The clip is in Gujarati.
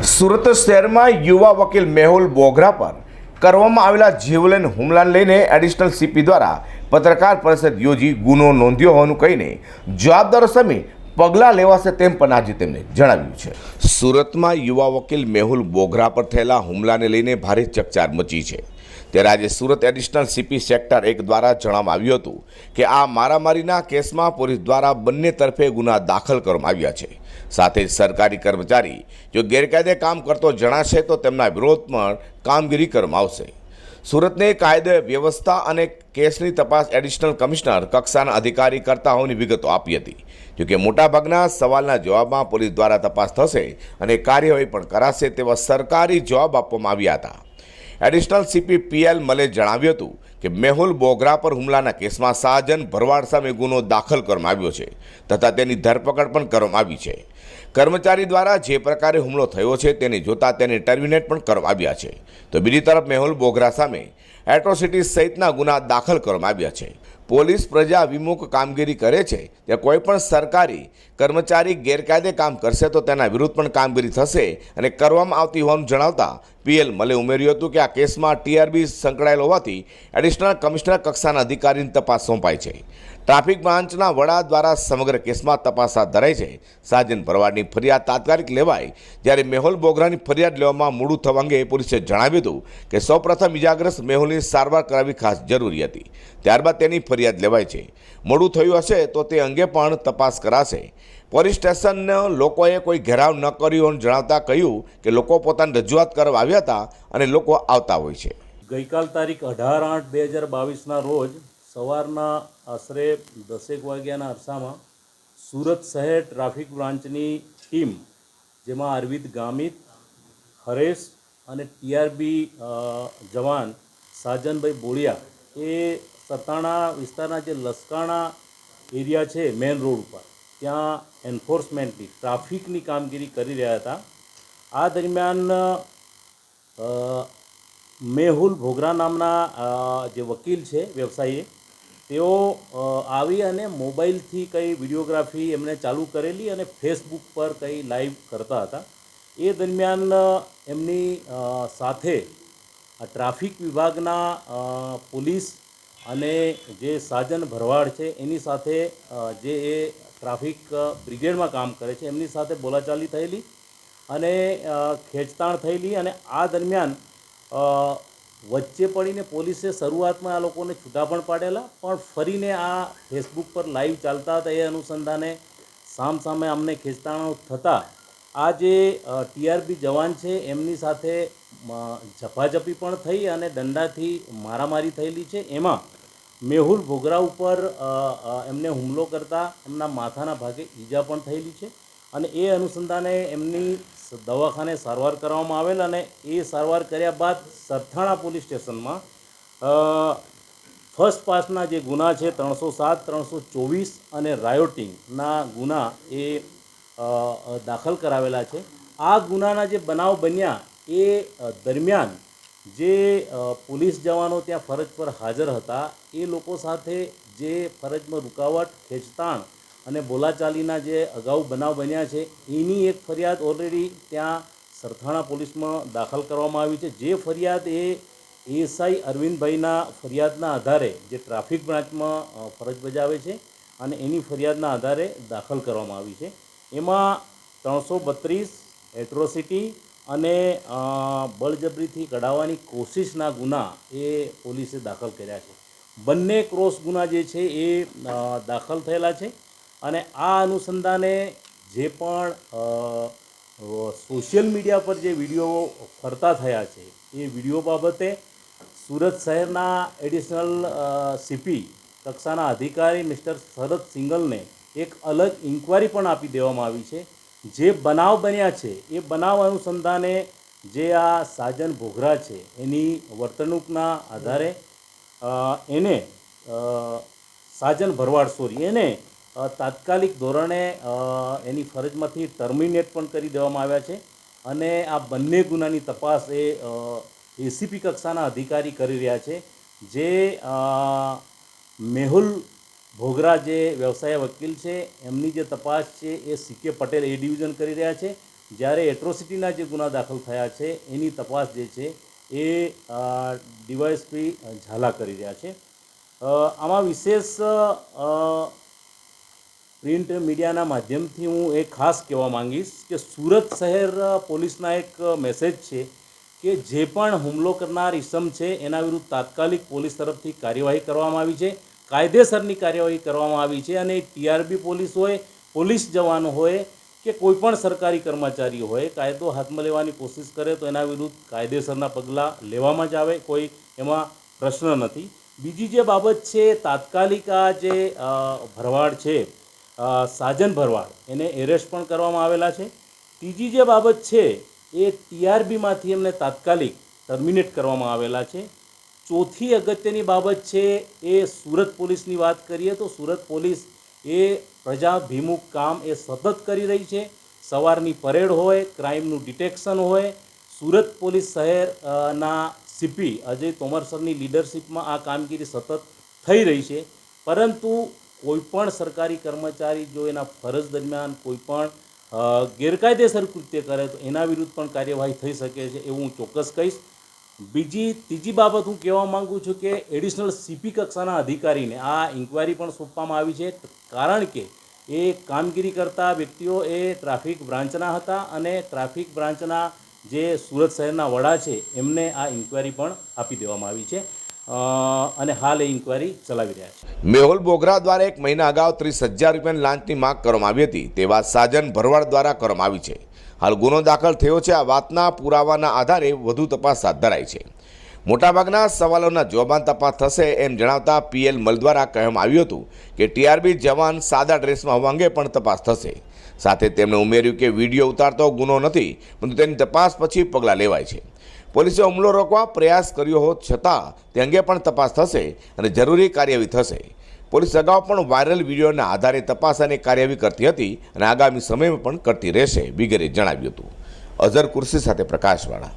સુરત શહેરમાં યુવા વકીલ મેહુલ બોગરા પર કરવામાં આવેલા જીવલેણ હુમલાને લઈને એડિશનલ સીપી દ્વારા પત્રકાર પરિષદ યોજી ગુનો નોંધ્યો હોવાનું કહીને જવાબદારો સામે પગલાં લેવાશે તેમ પણ આજે તેમણે જણાવ્યું છે। સુરતમાં યુવા વકીલ મેહુલ બોગરા પર થયેલા હુમલાને લઈને ભારે ચકચાર મચી છે। ત્યારે આજે સુરત એડિશનલ સીપી સેક્ટર 1 દ્વારા જણાવવામાં આવ્યું હતું કે આ મારામારીના કેસમાં પોલીસ દ્વારા બંને તરફે ગુના દાખલ કરવામાં આવ્યા છે। સાથે જ સરકારી કર્મચારી જો ગેરકાયદે કામ કરતો જણાશે તો તેમના વિરોધમાં કામગીરી કરવામાં આવશે। સુરતને કાયદો વ્યવસ્થા અને કેસની તપાસ એડિશનલ કમિશનર કક્ષાના અધિકારી કરતા હોવાની વિગતો આપી હતી। જોકે મોટાભાગના સવાલના જવાબમાં પોલીસ દ્વારા તપાસ થશે અને કાર્યવાહી પણ કરાશે તેવા સરકારી જવાબ આપવામાં આવ્યા હતા। એડિશનલ સીપી પીએલ મલે જણાવ્યું હતું કે મેહુલ બોગરા પર હુમલાના કેસમાં સાજન ભરવાડ સામે ગુનો દાખલ કરવામાં આવ્યો છે તથા તેની ધરપકડ પણ કરવામાં આવી છે। કર્મચારી દ્વારા જે પ્રકારે હુમલો થયો છે તેને જોતા તેને ટર્મિનેટ પણ કરવામાં આવ્યા છે તો બીજી તરફ મેહુલ બોગરા સામે એટ્રોસિટી સહિતના ગુના દાખલ કરવામાં આવ્યા છે। પોલીસ પ્રજા વિમુખ કામગીરી કરે છે ત્યાં કોઈ પણ સરકારી કર્મચારી ગેરકાયદે કામ કરશે તો તેના વિરુદ્ધ પણ કામગીરી થશે અને કરવામાં આવતી હોવાનું જણાવતા પીએલ મલે ઉમેર્યું હતું કે આ કેસમાં ટીઆરબી સંકળાયેલ હોવાથી એડિશનલ કમિશનર કક્ષાના અધિકારીની તપાસ સોંપાઈ છે। ટ્રાફિક બ્રાન્ચના વડા દ્વારા સમગ્ર કેસમાં તપાસ હાથ ધરાઈ છે। સાજન ભરવાડની ફરિયાદ તાત્કાલિક લેવાય જ્યારે મેહુલ બોગરાની ફરિયાદ લેવામાં મોડું થવા અંગે પોલીસે જણાવ્યું હતું કે સૌપ્રથમ ઇજાગ્રસ્ત મેહુલની સારવાર કરાવવી ખાસ જરૂરી હતી, ત્યારબાદ તેની ફરિયાદ લેવાય છે। મોડું થયું હશે તો તે અંગે પણ તપાસ કરાશે। પોલીસ સ્ટેશનના લોકોએ કોઈ ઘેરાવ ન કર્યો જણાવતા કહ્યું કે લોકો પોતાની રજૂઆત કરવા આવ્યા હતા અને લોકો આવતા હોય છે। ગઈકાલ તારીખ 18/8/2022ના રોજ સવારના આશરે 10 વાગ્યાના અરસામાં સુરત શહેર ટ્રાફિક બ્રાન્ચની ટીમ જેમાં અરવિંદ ગામિત, હરેશ અને ટીઆરબી જવાન સાજનભાઈ બોળિયા એ સતાણા વિસ્તારના જે લસકાણા એરિયા છે મેઇન રોડ ઉપર ત્યાં એન્ફોર્સમેન્ટની ટ્રાફિકની કામગીરી કરી રહ્યા હતા। આ દરમિયાન મેહુલ બોગરા નામના જે વકીલ છે વ્યવસાયી તેઓ આવી અને મોબાઈલથી કંઈ વિડીયોગ્રાફી એમણે ચાલુ કરેલી અને ફેસબુક પર કંઈ લાઈવ કરતા હતા। એ દરમિયાન એમની સાથે ટ્રાફિક વિભાગના પોલીસ અને જે સાજન ભરવાડ છે એની સાથે જે એ ટ્રાફિક બ્રિગેડમાં કામ કરે છે એમની સાથે બોલાચાલી થયેલી અને ખેંચતાણ થયેલી અને આ દરમિયાન વચ્ચે પડીને પોલીસે શરૂઆતમાં આ લોકોને છૂટા પણ પાડેલા પણ ફરીને આ ફેસબુક પર લાઈવ ચાલતા હતા એ અનુસંધાને સામસામે અમને ખેંચતાણો થતાં આ જે ટીઆરબી જવાન છે એમની સાથે ઝપાઝપી પણ થઈ અને દંડાથી મારામારી થયેલી છે। એમાં મેહુલ બોગરા ઉપર એમને હુમલો કરતા એમના માથાના ભાગે ઈજા પણ થયેલી છે અને એ અનુસંધાને એમની દવાખાને સારવાર કરવામાં આવેલ અને એ સારવાર કર્યા બાદ સરથાણા પોલીસ સ્ટેશનમાં ફર્સ્ટ પાસના જે ગુના છે 307, 324 અને રાયોટિંગના ગુના એ દાખલ કરાવેલા છે। આ ગુનાના જે બનાવ બન્યા એ દરમિયાન જે પોલીસ જવાનો ત્યાં ફરજ પર હાજર હતા એ લોકો સાથે જે ફરજમાં રૂકાવટ, ખેંચતાણ અને બોલાચાલીના જે અગાઉ બનાવ બન્યા છે એની એક ફરિયાદ ઓલરેડી ત્યાં સરથાણા પોલીસમાં દાખલ કરવામાં આવી છે। જે ફરિયાદ એ એએસઆઈ અરવિંદભાઈના ફરિયાદના આધારે જે ટ્રાફિક બ્રાન્ચમાં ફરજ બજાવે છે અને એની ફરિયાદના આધારે દાખલ કરવામાં આવી છે। એમાં 332 એટ્રોસિટી અને બળજબરીથી કઢાવવાની કોશિશના ગુના એ પોલીસે દાખલ કર્યા છે। બંને ક્રોસ ગુના જે છે એ દાખલ થયેલા છે અને આ અનુસંધાને જે પણ સોશિયલ મીડિયા પર જે વિડીયો ફરતા થયા છે એ વિડીયો બાબતે સુરત શહેરના એડિશનલ સીપી કક્ષાના અધિકારી મિસ્ટર શરદ સિંગલને એક અલગ ઇન્ક્વાયરી પણ આપી દેવામાં આવી છે। જે બનાવ બન્યા છે એ બનાવ અનુસંધાને જે આ સાજન બોગરા છે એની વર્તણૂકના આધારે એને સાજન ભરવાડ એને તાત્કાલિક ધોરણે એની ફરજમાંથી ટર્મિનેટ પણ કરી દેવામાં આવ્યા છે અને આ બંને ગુનાની તપાસ એ એસીપી કક્ષાના અધિકારી કરી રહ્યા છે। જે મેહુલ બોગરા જે વ્યવસાય વકીલ છે એમની જે તપાસ છે એ સીકે પટેલ એ ડિવિઝન કરી રહ્યા છે। જ્યારે એટ્રોસિટીના જે ગુના દાખલ થયા છે એની તપાસ જે છે એ ડીવાયએસપી ઝાલા કરી રહ્યા છે. આમાં વિશેષ પ્રિન્ટ મીડિયાના માધ્યમથી હું એ ખાસ કહેવા માંગીશ કે સુરત શહેર પોલીસના એક મેસેજ છે કે જે પણ હુમલો કરનાર ઇસમ છે એના વિરુદ્ધ તાત્કાલિક પોલીસ તરફથી કાર્યવાહી કરવામાં આવી છે, કાયદેસરની કાર્યવાહી કરવામાં આવી છે. અને ટીઆરબી પોલીસ હોય, પોલીસ જવાનો હોય કે કોઈ પણ સરકારી કર્મચારી હોય, કાયદો હાથમાં લેવાની કોશિશ કરે તો એના વિરુદ્ધ કાયદેસરના પગલાં લેવામાં જ આવે, કોઈ એમાં પ્રશ્ન નથી. બીજી જે બાબત છે, તાત્કાલિક આ જે ભરવાડ છે સાજન ભરવાડ, એને એરેસ્ટ પણ કરવામાં આવેલા છે. ત્રીજી જે બાબત છે એ ટીઆરબીમાંથી એમને તાત્કાલિક ટર્મિનેટ કરવામાં આવેલા છે. ચોથી અગત્યની બાબત છે એ સુરત પોલીસની વાત કરીએ તો સુરત પોલીસ એ પ્રજાભિમુખ કામ એ સતત કરી રહી છે. સવારની પરેડ હોય, ક્રાઇમનું ડિટેક્શન હોય, સુરત પોલીસ શહેરના સીપી અજય તોમર સરની લીડરશિપમાં આ કામગીરી સતત થઈ રહી છે. પરંતુ કોઈપણ સરકારી કર્મચારી જો એના ફરજ દરમિયાન કોઈપણ ગેરકાયદેસર કૃત્ય કરે તો એના વિરુદ્ધ પણ કાર્યવાહી થઈ શકે છે એવું હું ચોક્કસ કહીશ. ત્રીજી બાબત હું કહેવા માગું છું કે એડિશનલ સીપી કક્ષાના અધિકારીને આ ઇન્ક્વાયરી પણ સોંપવામાં આવી છે, કારણ કે એ કામગીરી કરતા વ્યક્તિઓ એ ટ્રાફિક બ્રાન્ચના હતા અને ટ્રાફિક બ્રાન્ચના જે સુરત શહેરના વડા છે એમને આ ઇન્ક્વાયરી પણ આપી દેવામાં આવી છે અને હાલ એ ઇન્ક્વાયરી ચલાવી રહ્યા છે. મેહુલ બોગરા દ્વારા 1 મહિના અગાઉ 30,000 રૂપિયાની લાંચની માંગ કરવામાં આવી હતી તે વાત સાજન ભરવાડ દ્વારા કરવામાં આવી છે. હાલ ગુનો દાખલ થયો છે. આ વાતના પુરાવાના આધારે વધુ તપાસ હાથ ધરાઈ છે. મોટાભાગના સવાલોના જવાબાન તપાસ થશે એમ જણાવતા પીએલ મલ દ્વારા કહેવામાં આવ્યું હતું કે ટીઆરબી જવાન સાદા ડ્રેસમાં હોવા અંગે પણ તપાસ થશે. સાથે તેમણે ઉમેર્યું કે વિડીયો ઉતારતો ગુનો નથી, પરંતુ તેની તપાસ પછી પગલાં લેવાય છે. પોલીસે હુમલો રોકવા પ્રયાસ કર્યો હોત છતાં તે અંગે પણ તપાસ થશે અને જરૂરી કાર્યવાહી થશે. પોલીસ અગાઉ પણ વાયરલ વિડીયોના આધારે તપાસ અને કાર્યવાહી કરતી હતી અને આગામી સમયમાં પણ કરતી રહેશે વગેરે જણાવ્યું હતું. અઝર કુર્સી સાથે પ્રકાશવાળા.